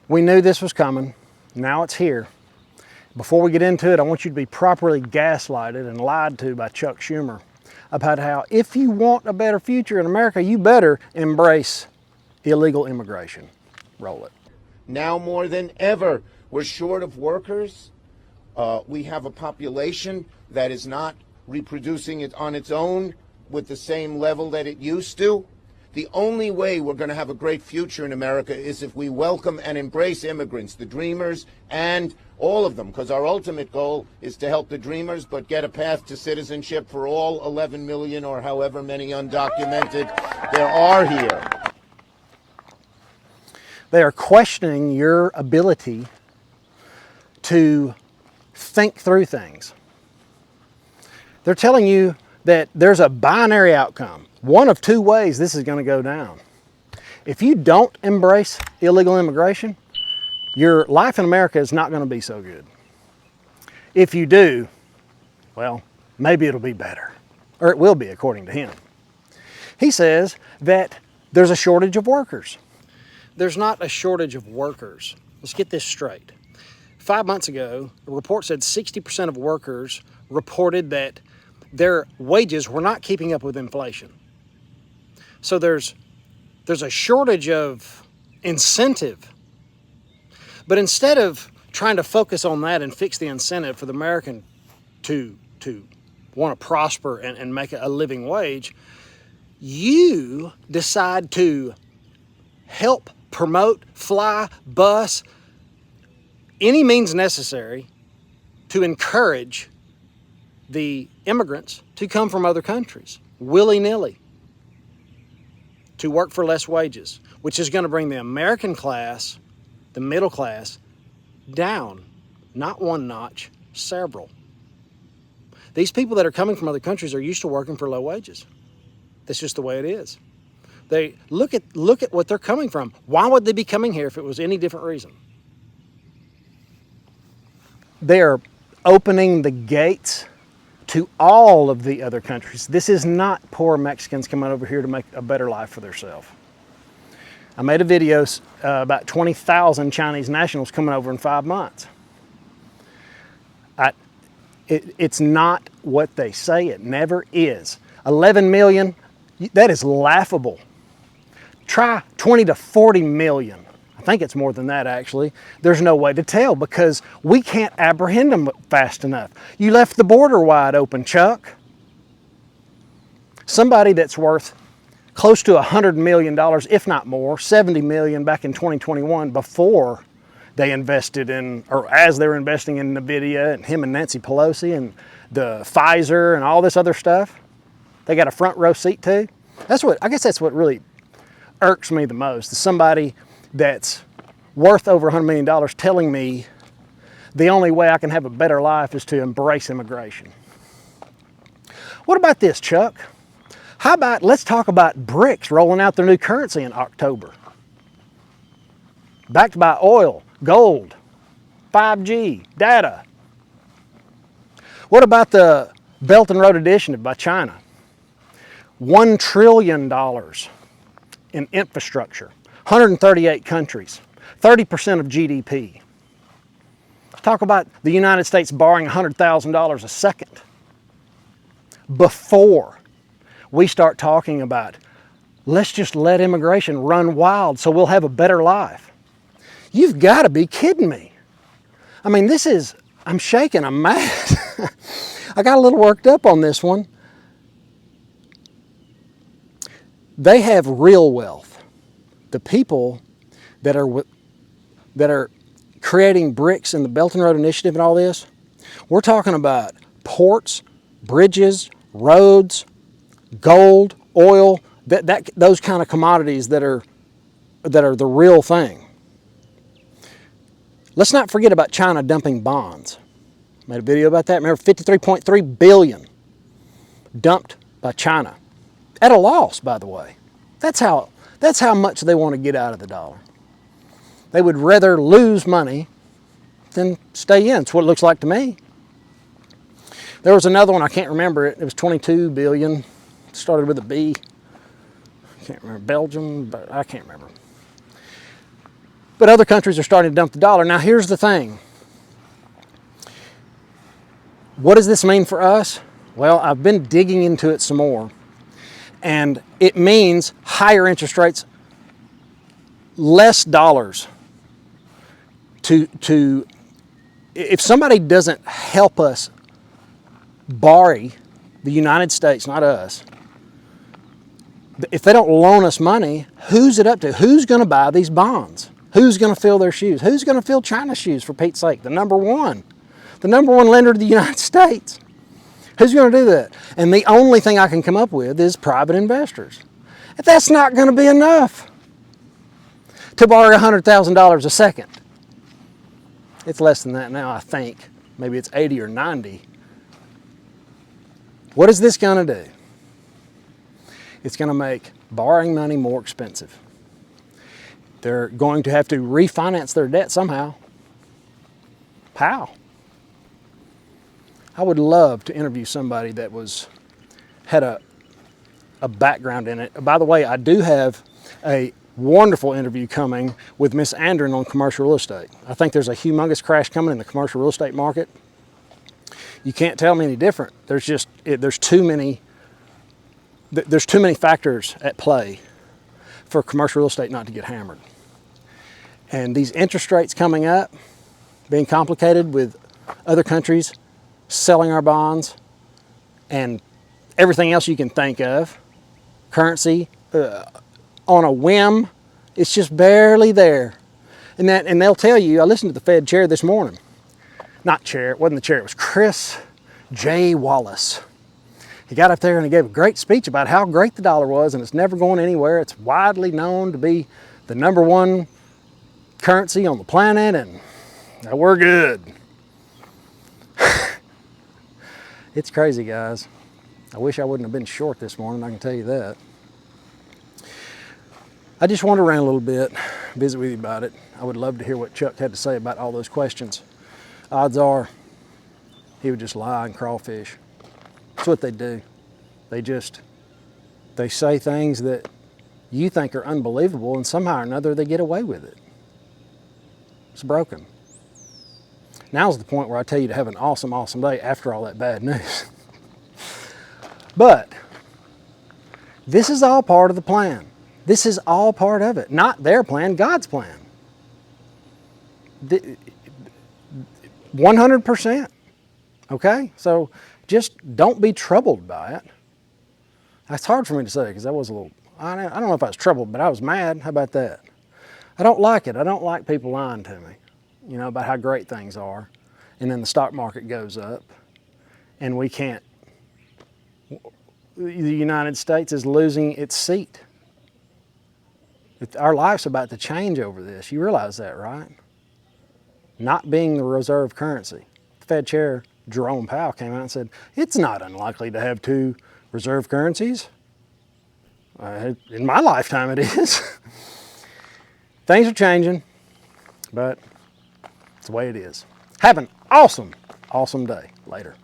We knew this was coming. Now it's here. Before we get into it, I want you to be properly gaslighted and lied to by Chuck Schumer about how if you want a better future in America, you better embrace illegal immigration. Roll it. Now more than ever, we're short of workers. We have a population that is not reproducing it on its own with the same level that it used to. The only way we're going to have a great future in America is if we welcome and embrace immigrants, the dreamers, and all of them, because our ultimate goal is to help the dreamers, but get a path to citizenship for all 11 million or however many undocumented there are here. They are questioning your ability to think through things. They're telling you that there's a binary outcome. One of two ways this is going to go down. If you don't embrace illegal immigration, your life in America is not going to be so good. If you do, well, maybe it'll be better. Or it will be, according to him. He says that there's a shortage of workers. There's not a shortage of workers. Let's get this straight. 5 months ago, a report said 60% of workers reported that their wages were not keeping up with inflation. So there's a shortage of incentive. But instead of trying to focus on that and fix the incentive for the American to want to prosper and make a living wage, you decide to help, promote, fly, bus, any means necessary to encourage the immigrants to come from other countries, willy-nilly, to work for less wages, which is going to bring the American class, the middle class, down, not one notch, several. These people that are coming from other countries are used to working for low wages. That's just the way it is. They look at what they're coming from. Why would they be coming here if it was any different reason? They are opening the gates to all of the other countries. This is not poor Mexicans coming over here to make a better life for themselves. I made a video about 20,000 Chinese nationals coming over in 5 months. It's not what they say. It never is. 11 million, that is laughable. Try 20 to 40 million. I think it's more than that, actually. There's no way to tell because we can't apprehend them fast enough. You left the border wide open, Chuck. Somebody that's worth close to $100 million, if not more, 70 million back in 2021 before they invested in, or as they were investing in NVIDIA and him and Nancy Pelosi and the Pfizer and all this other stuff. They got a front row seat too. I guess that's what really irks me the most, is somebody that's worth over $100 million telling me the only way I can have a better life is to embrace immigration. What about this, Chuck? How about, let's talk about BRICS rolling out their new currency in October. Backed by oil, gold, 5G, data. What about the Belt and Road Initiative by China? $1 trillion in infrastructure, 138 countries, 30% of GDP. Talk about the United States borrowing $100,000 a second before we start talking about, let's just let immigration run wild so we'll have a better life. You've got to be kidding me. I mean, I'm shaking, I'm mad. I got a little worked up on this one. They have real wealth. The people that are creating BRICS and the Belt and Road Initiative and all this, we're talking about ports, bridges, roads, gold, oil, those kind of commodities that are the real thing. Let's not forget about China dumping bonds. Made a video about that. Remember, 53.3 billion dumped by China. At a loss, by the way. That's how much they want to get out of the dollar. They would rather lose money than stay in. It's what it looks like to me. There was another one, I can't remember it. It was 22 billion. It started with a B. I can't remember. Belgium, but I can't remember. But other countries are starting to dump the dollar. Now here's the thing. What does this mean for us? Well, I've been digging into it some more. And it means higher interest rates, less dollars to if somebody doesn't help us borrow, the United States, not us, if they don't loan us money, who's it up to? Who's going to buy these bonds? Who's going to fill their shoes? Who's going to fill China's shoes, for Pete's sake? The number one lender to the United States. Who's going to do that? And the only thing I can come up with is private investors. If that's not going to be enough to borrow $100,000 a second. It's less than that now, I think. Maybe it's 80 or 90. What is this going to do? It's going to make borrowing money more expensive. They're going to have to refinance their debt somehow. How? I would love to interview somebody that had a background in it. By the way, I do have a wonderful interview coming with Miss Andren on commercial real estate. I think there's a humongous crash coming in the commercial real estate market. You can't tell me any different. There's too many factors at play for commercial real estate not to get hammered. And these interest rates coming up, being complicated with other countries selling our bonds and everything else you can think of, currency, on a whim, it's just barely there. And they'll tell you, I listened to the Fed chair this morning. Not chair, it wasn't the chair, it was Chris J. Wallace. He got up there and he gave a great speech about how great the dollar was and it's never going anywhere. It's widely known to be the number one currency on the planet and we're good. It's crazy, guys. I wish I wouldn't have been short this morning, I can tell you that. I just wandered around a little bit, visit with you about it. I would love to hear what Chuck had to say about all those questions. Odds are he would just lie and crawfish. That's what they do. They say things that you think are unbelievable and somehow or another they get away with it. It's broken. Now's the point where I tell you to have an awesome, awesome day after all that bad news. But this is all part of the plan. This is all part of it. Not their plan, God's plan. 100%. Okay? So just don't be troubled by it. That's hard for me to say because I was a little, I don't know if I was troubled, but I was mad. How about that? I don't like it. I don't like people lying to me, about how great things are. And then the stock market goes up and we can't. The United States is losing its seat. Our life's about to change over this. You realize that, right? Not being the reserve currency. The Fed chair, Jerome Powell, came out and said, it's not unlikely to have two reserve currencies. In my lifetime it is. Things are changing, but it's the way it is. Have an awesome, awesome day. Later.